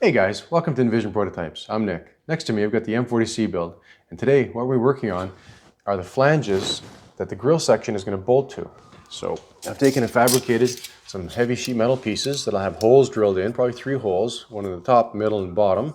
Hey guys, welcome to iNVision Prototypes. I'm Nick. Next to me I've got the M40C build, and today what we're working on are the flanges that the grill section is going to bolt to. So I've taken and fabricated some heavy sheet metal pieces that'll have holes drilled in, probably 3 holes, one in the top, middle, and bottom,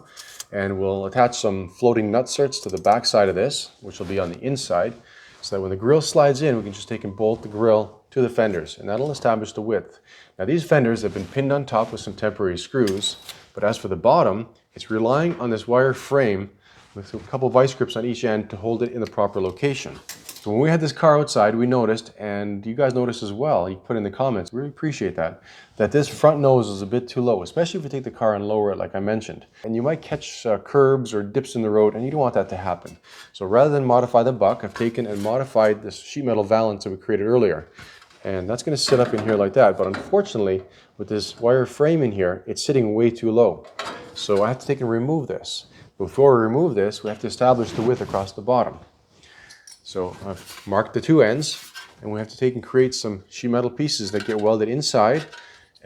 and we'll attach some floating nut certs to the back side of this, which will be on the inside, so that when the grill slides in, we can just take and bolt the grill to the fenders, and that'll establish the width. Now these fenders have been pinned on top with some temporary screws, but as for the bottom, it's relying on this wire frame with a couple vice grips on each end to hold it in the proper location. So when we had this car outside, we noticed, and you guys noticed as well, you put in the comments, we really appreciate that this front nose is a bit too low, especially if you take the car and lower it like I mentioned. And you might catch curbs or dips in the road, and you don't want that to happen. So rather than modify the buck, I've taken and modified this sheet metal valance that we created earlier. And that's going to sit up in here like that, but unfortunately with this wire frame in here, it's sitting way too low. So I have to take and remove this. Before we remove this, we have to establish the width across the bottom. So I've marked the 2 ends, and we have to take and create some sheet metal pieces that get welded inside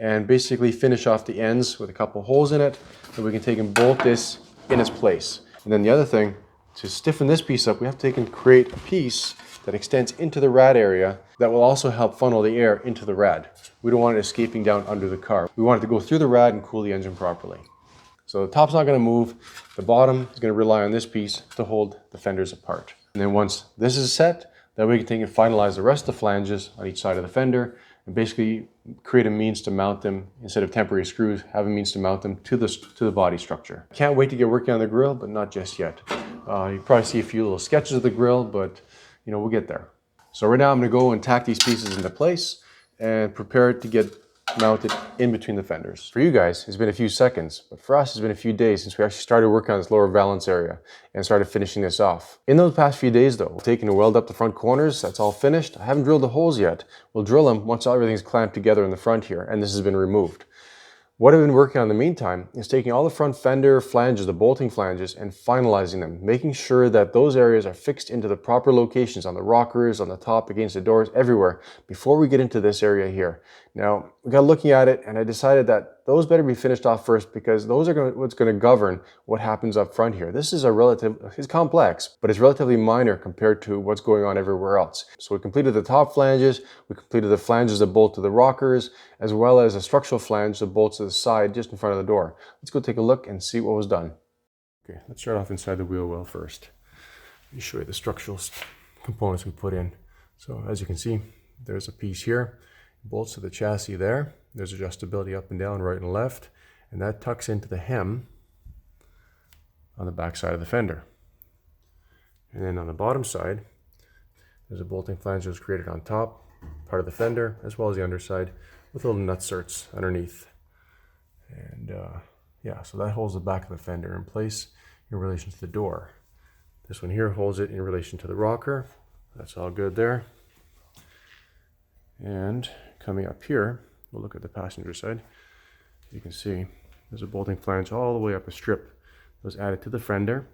and basically finish off the ends with a couple holes in it, so we can take and bolt this in its place. And then the other thing, to stiffen this piece up, we have to take and create a piece that extends into the rad area that will also help funnel the air into the rad. We don't want it escaping down under the car. We want it to go through the rad and cool the engine properly. So the top's not going to move. The bottom is going to rely on this piece to hold the fenders apart. And then once this is set, then we can take and finalize the rest of the flanges on each side of the fender and basically create a means to mount them, instead of temporary screws, have a means to mount them to the body structure. Can't wait to get working on the grill, but not just yet. You probably see a few little sketches of the grill, but we'll get there. So right now I'm going to go and tack these pieces into place and prepare it to get mounted in between the fenders. For you guys, it's been a few seconds, but for us, it's been a few days since we actually started working on this lower valance area and started finishing this off. In those past few days though, we've taken to weld up the front corners. That's all finished. I haven't drilled the holes yet. We'll drill them once everything's clamped together in the front here, and this has been removed. What I've been working on in the meantime is taking all the front fender flanges, the bolting flanges, and finalizing them, making sure that those areas are fixed into the proper locations on the rockers, on the top, against the doors, everywhere, before we get into this area here. Now, we got looking at it, and I decided that those better be finished off first, because those are what's going to govern what happens up front here. This is it's complex, but it's relatively minor compared to what's going on everywhere else. So we completed the top flanges, we completed the flanges that bolt to the rockers, as well as a structural flange that bolts to the side just in front of the door. Let's go take a look and see what was done. Okay, let's start off inside the wheel well first. Let me show you the structural components we put in. So as you can see, there's a piece here. Bolts to the chassis there. There's adjustability up and down, right and left, and that tucks into the hem on the back side of the fender. And then on the bottom side, there's a bolting flange that was created on top, part of the fender, as well as the underside, with little nut certs underneath. And yeah, so that holds the back of the fender in place in relation to the door. This one here holds it in relation to the rocker. That's all good there. And coming up here, we'll look at the passenger side. You can see there's a bolting flange all the way up a strip that was added to the fender,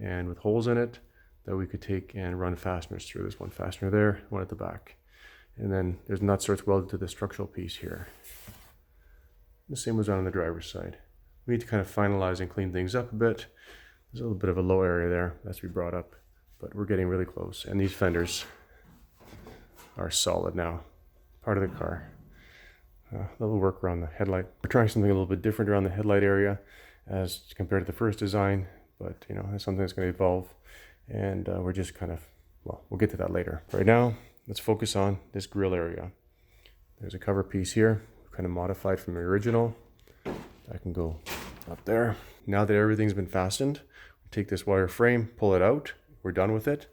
and with holes in it that we could take and run fasteners through. There's one fastener there, one at the back. And then there's nut certs welded to the structural piece here. The same was done on the driver's side. We need to kind of finalize and clean things up a bit. There's a little bit of a low area there that's to be brought up, but we're getting really close. And these fenders are solid now. Part of the car. A little work around the headlight. We're trying something a little bit different around the headlight area as compared to the first design, but that's something that's going to evolve, and we're just kind of, well, we'll get to that later. Right now, let's focus on this grill area. There's a cover piece here, kind of modified from the original. That can go up there. Now that everything's been fastened, we take this wire frame, pull it out, we're done with it,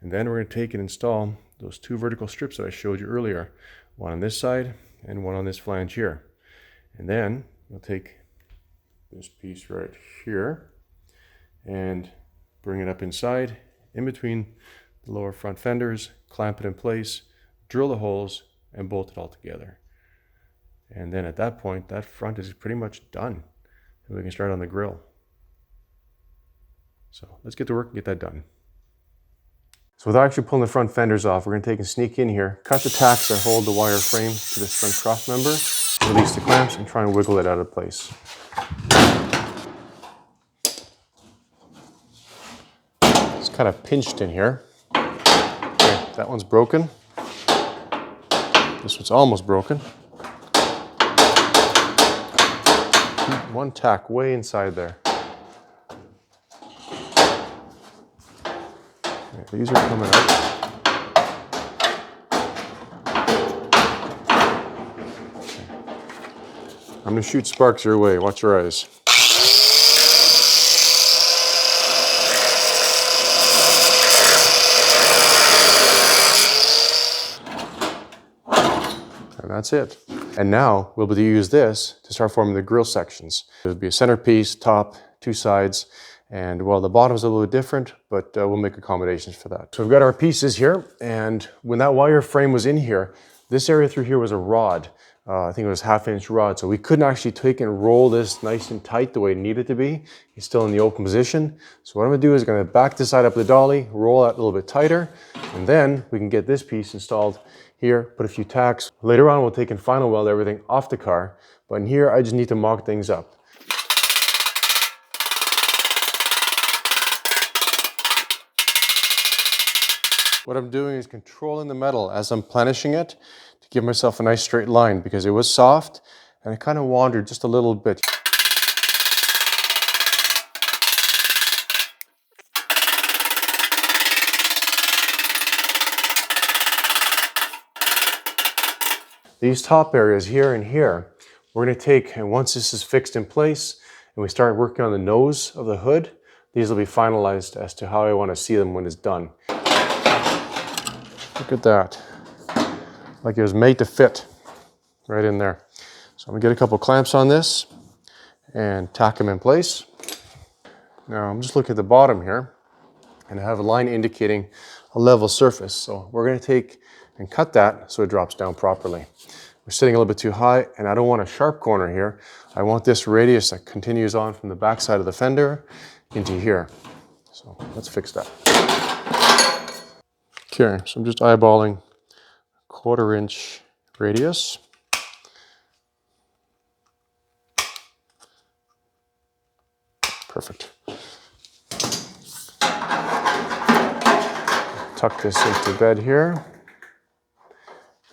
and then we're going to take and install those 2 vertical strips that I showed you earlier. One on this side and one on this flange here. And then we'll take this piece right here and bring it up inside, in between the lower front fenders, clamp it in place, drill the holes, and bolt it all together. And then at that point, that front is pretty much done, and we can start on the grill. So let's get to work and get that done. So without actually pulling the front fenders off, we're going to take and sneak in here, cut the tacks that hold the wire frame to this front cross member, release the clamps, and try and wiggle it out of place. kind of pinched in here. Okay, that one's broken. This one's almost broken. One tack way inside there. Okay, these are coming out. I'm going to shoot sparks your way. Watch your eyes. And that's it. And now we'll be able to use this to start forming the grille sections. There'll be a centerpiece, top, two sides, and well, the bottom's a little bit different, but we'll make accommodations for that. So we've got our pieces here, and when that wire frame was in here, this area through here was a rod. I think it was 1/2 inch rod, so we couldn't actually take and roll this nice and tight the way it needed to be. It's still in the open position. So what I'm gonna do is I'm gonna back this side up the dolly, roll that a little bit tighter, and then we can get this piece installed here, put a few tacks. Later on, we'll take and final weld everything off the car, but in here, I just need to mock things up. What I'm doing is controlling the metal as I'm planishing it to give myself a nice straight line because it was soft and it kind of wandered just a little bit. These top areas here and here, we're going to take, and once this is fixed in place and we start working on the nose of the hood, these will be finalized as to how I want to see them when it's done. Look at that. Like it was made to fit right in there. So I'm gonna get a couple clamps on this and tack them in place. Now I'm just looking at the bottom here and I have a line indicating a level surface. So we're gonna take and cut that so it drops down properly. We're sitting a little bit too high and I don't want a sharp corner here. I want this radius that continues on from the back side of the fender into here. So let's fix that. Okay, so I'm just eyeballing 1/4 inch radius. Perfect. Tuck this into bed here.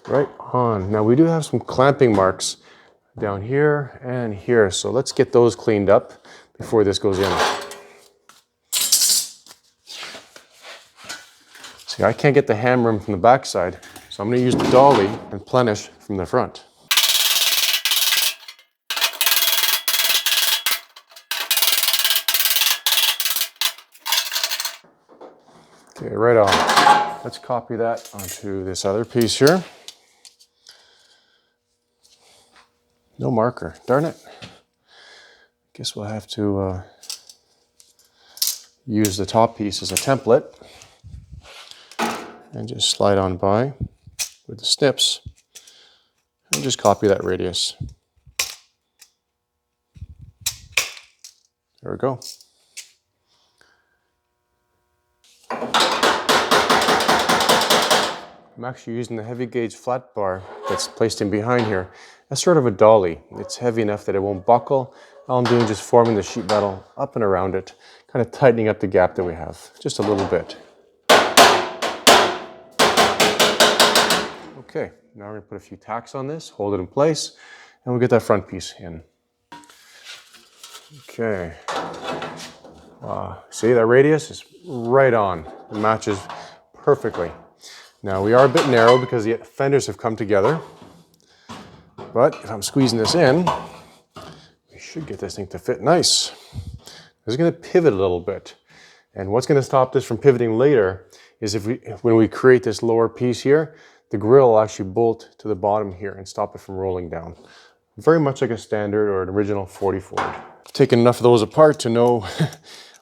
Right on. Now we do have some clamping marks down here and here, so let's get those cleaned up before this goes in. See, I can't get the hammer in from the back side, so I'm going to use the dolly and plenish from the front. Okay, right on. Let's copy that onto this other piece here. No marker, darn it. Guess we'll have to use the top piece as a template and just slide on by with the snips and just copy that radius. There we go. I'm actually using the heavy gauge flat bar that's placed in behind here as sort of a dolly. It's heavy enough that it won't buckle. All I'm doing is just forming the sheet metal up and around it, kind of tightening up the gap that we have, just a little bit. Okay, now we're going to put a few tacks on this, hold it in place, and we'll get that front piece in. Okay. See, that radius is right on. It matches perfectly. Now we are a bit narrow because the fenders have come together, but if I'm squeezing this in, we should get this thing to fit nice. This is going to pivot a little bit. And what's going to stop this from pivoting later is when we create this lower piece here, the grille will actually bolt to the bottom here and stop it from rolling down. Very much like a standard or an original 40 Ford. I've taken enough of those apart to know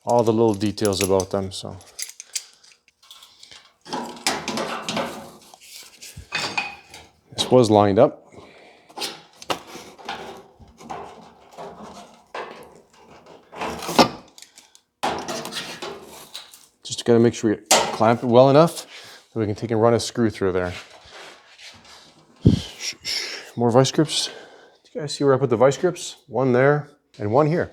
all the little details about them. So this was lined up. Just got to make sure we clamp it well enough that we can take and run a screw through there. More vice grips. Do you guys see where I put the vice grips? One there and one here.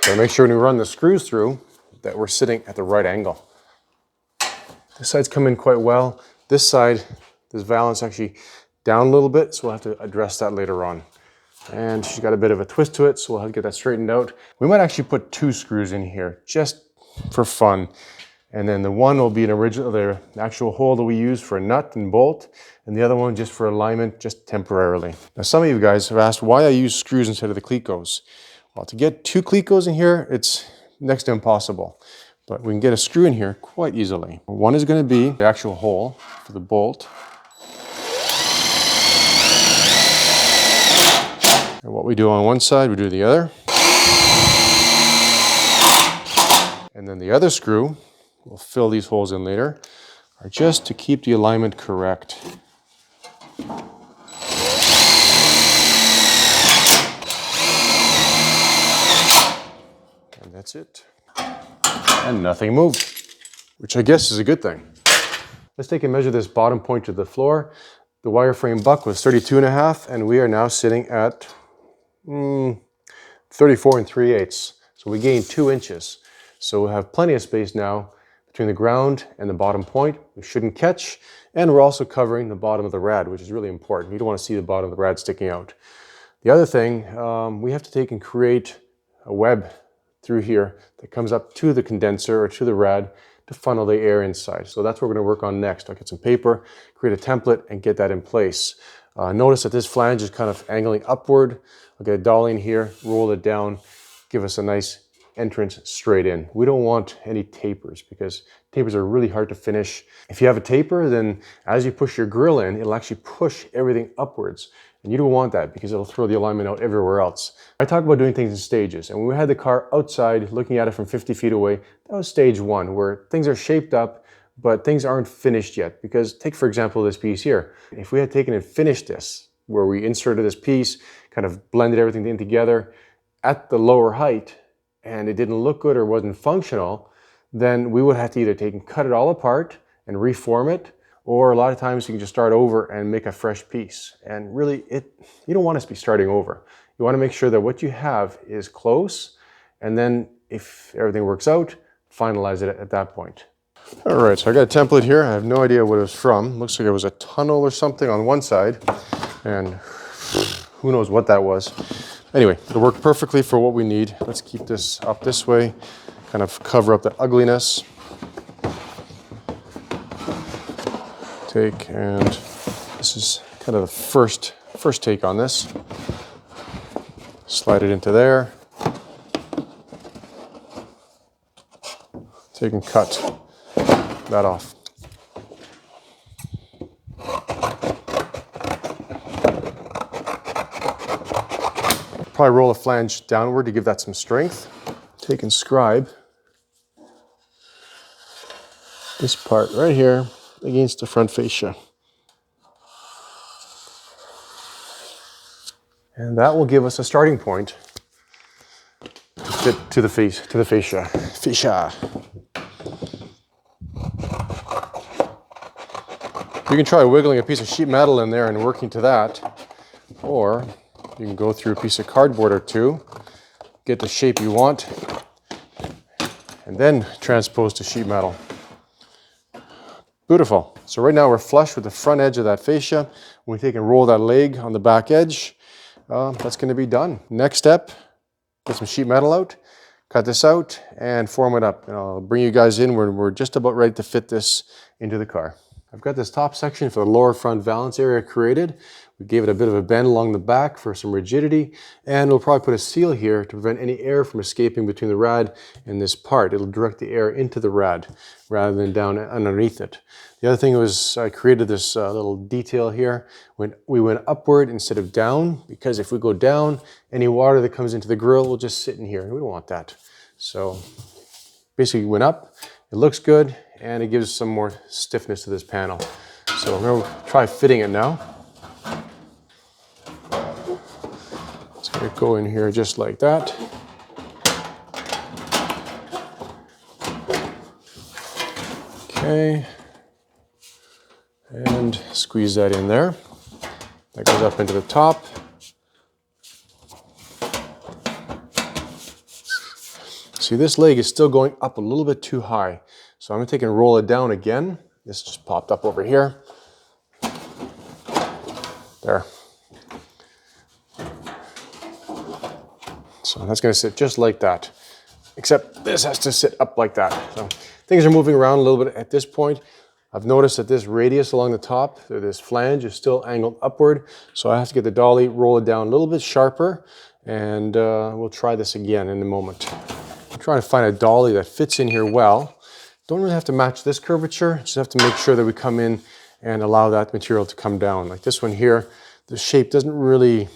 So make sure when we run the screws through that we're sitting at the right angle. This side's come in quite well. This side, this valance actually down a little bit, so we'll have to address that later on. And she's got a bit of a twist to it, so we'll have to get that straightened out. We might actually put 2 screws in here just for fun. And then the one will be the actual hole that we use for a nut and bolt, and the other one just for alignment, just temporarily. Now, some of you guys have asked why I use screws instead of the clecos. Well, to get 2 clecos in here, it's next to impossible. But we can get a screw in here quite easily. One is going to be the actual hole for the bolt. And what we do on one side, we do the other. And then the other screw, we'll fill these holes in later, are just to keep the alignment correct. And that's it. And nothing moved, which I guess is a good thing. Let's take and measure this bottom point to the floor. The wireframe buck was 32.5, and we are now sitting at 34 3/8. So we gained 2 inches. So we'll have plenty of space now between the ground and the bottom point. We shouldn't catch, and we're also covering the bottom of the rad, which is really important. You don't want to see the bottom of the rad sticking out. The other thing, we have to take and create a web through here that comes up to the condenser or to the rad to funnel the air inside. So that's what we're going to work on next. I'll get some paper, create a template, and get that in place. Notice that this flange is kind of angling upward. I'll get a dolly in here, roll it down, give us a nice entrance straight in. We don't want any tapers because tapers are really hard to finish. If you have a taper, then as you push your grill in, it'll actually push everything upwards. And you don't want that because it'll throw the alignment out everywhere else. I talk about doing things in stages. And when we had the car outside looking at it from 50 feet away, that was stage 1, where things are shaped up, but things aren't finished yet. Because take, for example, this piece here. If we had taken and finished this, where we inserted this piece, kind of blended everything in together at the lower height, and it didn't look good or wasn't functional, then we would have to either take and cut it all apart and reform it, or a lot of times you can just start over and make a fresh piece. And really, you don't want to be starting over. You want to make sure that what you have is close, and then if everything works out, finalize it at that point. All right, so I got a template here. I have no idea what it was from. Looks like it was a tunnel or something on one side, and who knows what that was. Anyway, it'll work perfectly for what we need. Let's keep this up this way, kind of cover up the ugliness. Take, and this is kind of the first take on this. Slide it into there. Take and cut that off. Probably roll a flange downward to give that some strength. Take and scribe this part right here against the front fascia. And that will give us a starting point to fit to the fascia. You can try wiggling a piece of sheet metal in there and working to that, or you can go through a piece of cardboard or two, get the shape you want, and then transpose to sheet metal. Beautiful. So right now we're flush with the front edge of that fascia. When we take and roll that leg on the back edge, that's going to be done. Next step, get some sheet metal out, cut this out, and form it up. And I'll bring you guys in when we're just about ready to fit this into the car. I've got this top section for the lower front valance area created. We gave it a bit of a bend along the back for some rigidity, and we'll probably put a seal here to prevent any air from escaping between the rad and this part. It'll direct the air into the rad rather than down underneath it. The other thing was I created this little detail here when we went upward instead of down, because if we go down, any water that comes into the grill will just sit in here, and we don't want that. So basically went up, it looks good, and it gives some more stiffness to this panel. So I'm going to try fitting it now. It's going to go in here just like that. Okay. And squeeze that in there. That goes up into the top. See, this leg is still going up a little bit too high. So I'm gonna take and roll it down again. This just popped up over here. There. So that's gonna sit just like that, except this has to sit up like that. So things are moving around a little bit at this point. I've noticed that this radius along the top, this flange is still angled upward. So I have to get the dolly, roll it down a little bit sharper, and we'll try this again in a moment. I'm trying to find a dolly that fits in here well. Don't really have to match this curvature, just have to make sure that we come in and allow that material to come down. Like this one here, the shape doesn't really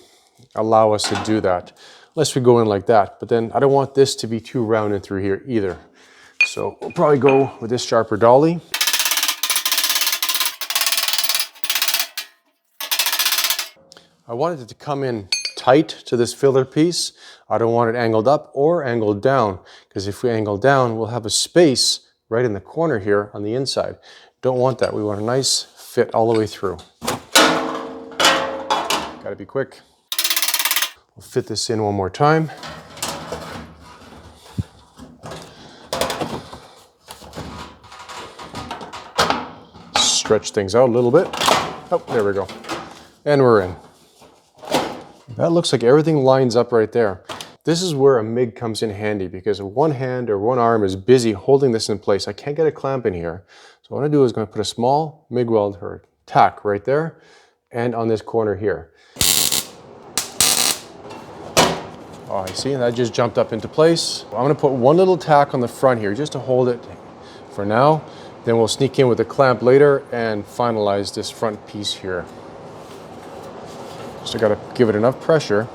allow us to do that, unless we go in like that. But then I don't want this to be too rounded through here either. So we'll probably go with this sharper dolly. I wanted it to come in tight to this filler piece. I don't want it angled up or angled down, because if we angle down, we'll have a space right in the corner here on the inside. Don't want that. We want a nice fit all the way through. Gotta be quick. We'll fit this in one more time. Stretch things out a little bit. Oh, there we go. And we're in. That looks like everything lines up right there. This is where a MIG comes in handy, because one hand or one arm is busy holding this in place. I can't get a clamp in here. So what I'm gonna do is I'm gonna put a small MIG weld or tack right there and on this corner here. Oh, you see, that just jumped up into place. I'm gonna put one little tack on the front here just to hold it for now. Then we'll sneak in with the clamp later and finalize this front piece here. So I gotta give it enough pressure.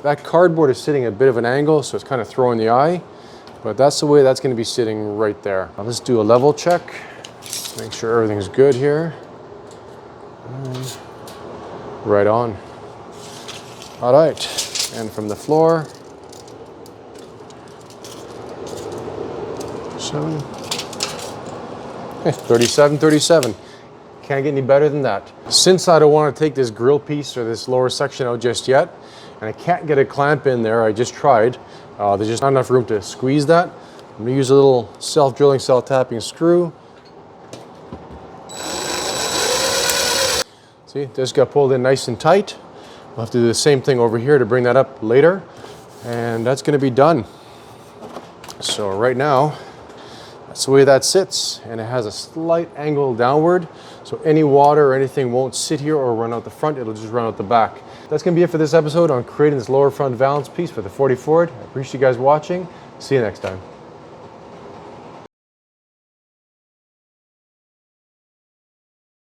That cardboard is sitting at a bit of an angle, so it's kind of throwing the eye, but that's the way that's gonna be sitting right there. Now let's do a level check. Make sure everything's good here. And right on. All right, and from the floor. 37, 37. Can't get any better than that. Since I don't want to take this grill piece or this lower section out just yet, and I can't get a clamp in there, I just tried. There's just not enough room to squeeze that. I'm gonna use a little self-drilling, self-tapping screw. See, this got pulled in nice and tight. We'll have to do the same thing over here to bring that up later, and that's gonna be done. So right now, that's the way that sits, and it has a slight angle downward, so any water or anything won't sit here or run out the front, it'll just run out the back. That's gonna be it for this episode on creating this lower front valance piece for the 40 Ford. I appreciate you guys watching. See you next time.